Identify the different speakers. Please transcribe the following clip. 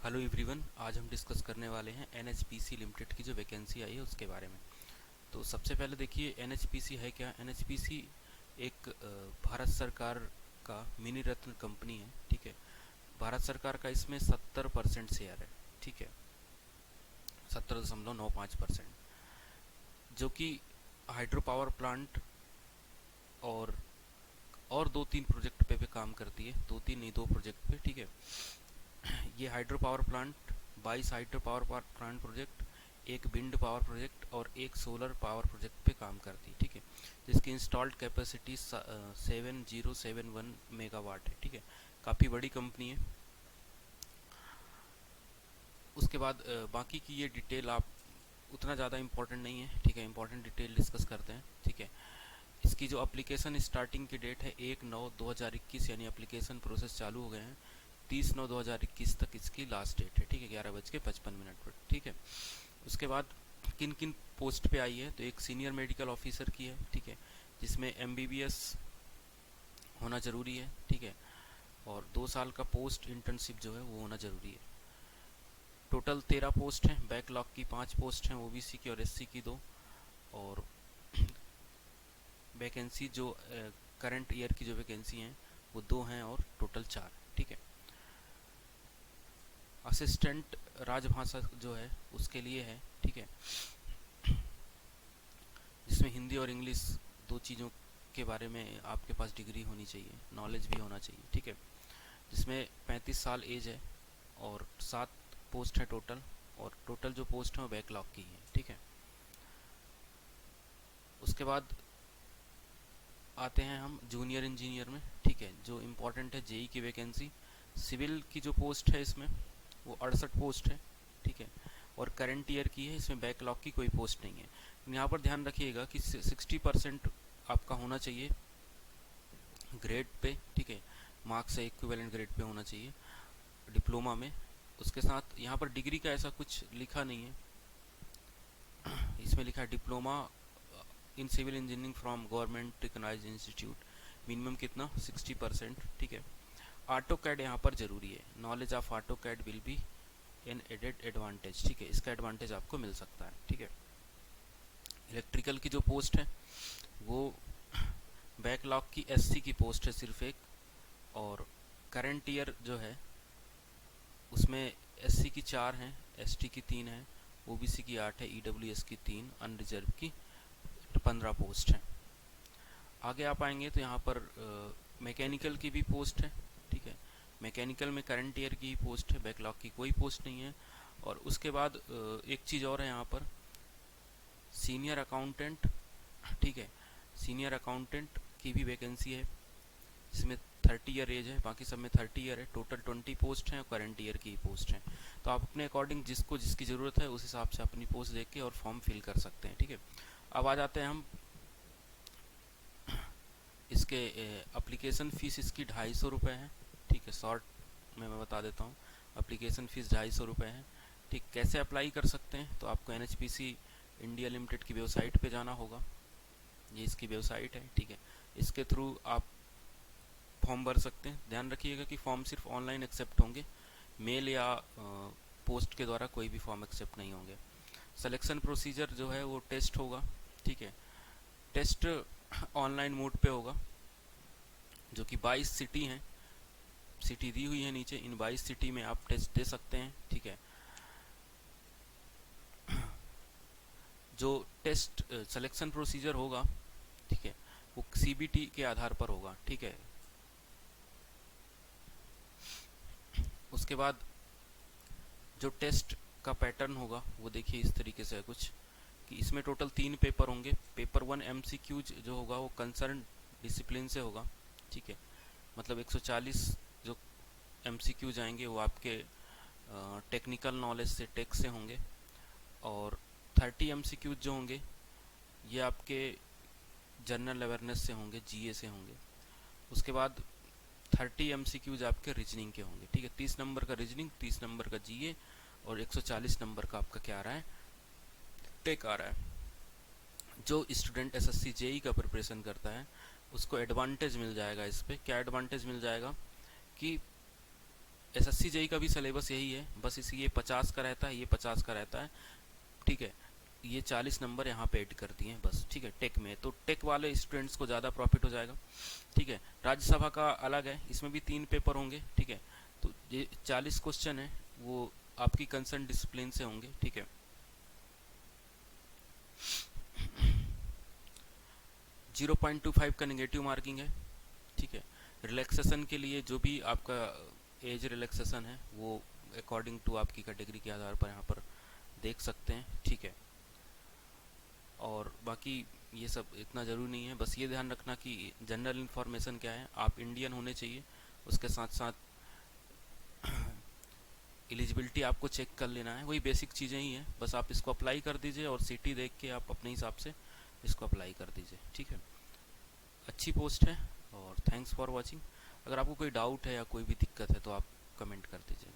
Speaker 1: Hello everyone, आज हम discuss करने वाले हैं एनएचपीसी लिमिटेड की जो वैकेंसी आई है उसके बारे में। तो सबसे पहले देखिए एनएचपीसी है क्या। एनएचपीसी एक भारत सरकार का मिनी रत्न कंपनी है। ठीक है, भारत सरकार का इसमें 70% शेयर है। ठीक है, 70.95%, जो कि हाइड्रो पावर प्लांट और दो तीन प्रोजेक्ट पे काम करती है। दो तीन नहीं, दो प्रोजेक्ट पे। ठीक है, ये hydro power plant 22 hydro power plant project, एक विंड पावर प्रोजेक्ट और एक सोलर पावर प्रोजेक्ट पे काम करती है। ठीक है, जिसकी इंस्टॉल्ड कैपेसिटी 7071 मेगावाट है। ठीक है, काफ़ी बड़ी कंपनी है। उसके बाद बाकी की ये डिटेल आप उतना ज़्यादा इम्पोर्टेंट नहीं है। ठीक है, इम्पोर्टेंट डिटेल डिस्कस करते हैं। ठीक है, इसकी जो एप्लीकेशन स्टार्टिंग की डेट है 1/9/2021, यानी एप्लीकेशन प्रोसेस चालू हो गए हैं। 30/9/2021 तक इसकी लास्ट डेट है। ठीक है, 11:55 पर। ठीक है, उसके बाद किन किन पोस्ट पे आई है, तो एक सीनियर मेडिकल ऑफिसर की है। ठीक है, जिसमें एमबीबीएस होना ज़रूरी है। ठीक है, और 2 साल का पोस्ट इंटर्नशिप जो है वो होना ज़रूरी है। टोटल 13 पोस्ट हैं। बैकलॉग की 5 पोस्ट हैं, ओबीसी की और एससी की 2। और वैकेंसी जो करंट ईयर की जो वैकेंसी हैं वो 2 हैं और टोटल 4। ठीक है, असिस्टेंट राजभाषा जो है उसके लिए है। ठीक है, जिसमें हिंदी और इंग्लिश दो चीज़ों के बारे में आपके पास डिग्री होनी चाहिए, नॉलेज भी होना चाहिए। ठीक है, जिसमें 35 साल एज है और 7 पोस्ट है टोटल। और टोटल जो पोस्ट है वो बैकलॉग की है। ठीक है, उसके बाद आते हैं हम जूनियर इंजीनियर में। ठीक है, जो इम्पोर्टेंट है जेई की वैकेंसी। सिविल की जो पोस्ट है इसमें वो 68 पोस्ट है। ठीक है, और करंट ईयर की है। इसमें बैकलॉग की कोई पोस्ट नहीं है। यहाँ पर ध्यान रखिएगा कि 60% आपका होना चाहिए ग्रेड पे। ठीक है, मार्क्स से इक्विवेलेंट ग्रेड पे होना चाहिए डिप्लोमा में। उसके साथ यहाँ पर डिग्री का ऐसा कुछ लिखा नहीं है। इसमें लिखा है diploma in civil engineering from government recognized institute. Minimum कितना, 60%। ठीक है, ऑटो कैड यहाँ पर जरूरी है। Knowledge of AutoCAD will be an added advantage. ठीक है, इसका एडवांटेज आपको मिल सकता है। ठीक है, इलेक्ट्रिकल की जो पोस्ट है वो बैकलॉग की एससी की पोस्ट है सिर्फ एक। और करंट ईयर जो है उसमें एससी की 4 हैं, एसटी की 3 हैं, ओबीसी की 8 है, ईडब्ल्यूएस की 3, अनरिजर्व की 15 पोस्ट हैं। आगे आप आएंगे तो यहाँ पर मैकेनिकल की भी पोस्ट है। ठीक है, मैकेनिकल में करंट ईयर की पोस्ट है, बैकलॉग की कोई पोस्ट नहीं है। और उसके बाद एक चीज़ और है यहाँ पर, सीनियर अकाउंटेंट। ठीक है, सीनियर अकाउंटेंट की भी वैकेंसी है। जिसमें 30 ईयर एज है, बाकी सब में 30 ईयर है। टोटल 20 पोस्ट हैं और करंट ईयर की पोस्ट हैं। तो आप अपने अकॉर्डिंग जिसको जिसकी ज़रूरत है उस हिसाब से अपनी पोस्ट देख के और फॉर्म फिल कर सकते हैं। ठीक है, अब आ जाते हैं हम इसके एप्लीकेशन फ़ीस। इसकी 250 है। ठीक है, शॉर्ट में मैं बता देता हूँ, एप्लीकेशन फ़ीस 250 है। ठीक, कैसे अप्लाई कर सकते हैं, तो आपको एनएचपीसी इंडिया लिमिटेड की वेबसाइट पे जाना होगा। ये इसकी वेबसाइट है। ठीक है, इसके थ्रू आप फॉर्म भर सकते हैं। ध्यान रखिएगा कि फॉर्म सिर्फ ऑनलाइन एक्सेप्ट होंगे, मेल या पोस्ट के द्वारा कोई भी फॉर्म एक्सेप्ट नहीं होंगे। सिलेक्शन प्रोसीजर जो है वो टेस्ट होगा। ठीक है, टेस्ट ऑनलाइन मोड पे होगा, जो कि 22 सिटी हैं, सिटी दी हुई है नीचे। इन 22 सिटी में आप टेस्ट दे सकते हैं। ठीक है, जो टेस्ट सिलेक्शन प्रोसीजर होगा, ठीक है, वो सीबीटी के आधार पर होगा। ठीक है, उसके बाद जो टेस्ट का पैटर्न होगा वो देखिए इस तरीके से है कुछ, कि इसमें टोटल 3 पेपर होंगे। पेपर 1 एमसीक्यूज जो होगा वो कंसर्न डिसिप्लिन से होगा। ठीक है, मतलब 140 जो एमसीक्यूज आएंगे वो आपके टेक्निकल नॉलेज से, टेक से होंगे। और 30 एमसीक्यूज जो होंगे ये आपके जनरल अवेयरनेस से होंगे, जीए से होंगे। उसके बाद 30 एमसीक्यूज आपके रीजनिंग के होंगे। ठीक है, 30 नंबर का रीजनिंग, 30 नंबर का जीए और 140 नंबर का आपका क्या आ रहा है, टेक आ रहा है। जो स्टूडेंट एसएससी जेई का प्रिपरेशन करता है उसको एडवांटेज मिल जाएगा। इस पर क्या एडवांटेज मिल जाएगा कि एसएससी जेई का भी सिलेबस यही है, बस इसी ये 50 का रहता है, ये 50 का रहता है, ठीक है। ये 40 नंबर यहाँ पे ऐड कर दिए हैं बस, ठीक है। टेक में तो टेक वाले स्टूडेंट्स को ज़्यादा प्रॉफिट हो जाएगा, ठीक है। राज्यसभा का अलग है, इसमें भी 3 पेपर होंगे, ठीक है। तो ये 40 क्वेश्चन है, वो आपकी कंसर्न डिसिप्लिन से होंगे, ठीक है। 0.25 का नेगेटिव मार्किंग है, ठीक है। रिलैक्सेशन के लिए जो भी आपका एज रिलैक्सेशन है वो अकॉर्डिंग टू आपकी कैटेगरी के आधार पर यहाँ पर देख सकते हैं, ठीक है। और बाकी ये सब इतना ज़रूरी नहीं है, बस ये ध्यान रखना कि जनरल इन्फॉर्मेशन क्या है, आप इंडियन होने चाहिए, उसके साथ साथ एलिजिबिलिटी आपको चेक कर लेना है, वही बेसिक चीज़ें ही हैं, बस आप इसको अप्लाई कर दीजिए और सिटी देख के आप अपने हिसाब से इसको अप्लाई कर दीजिए, ठीक है। अच्छी पोस्ट है और थैंक्स फॉर वॉचिंग। अगर आपको कोई डाउट है या कोई भी दिक्कत है तो आप कमेंट कर दीजिए।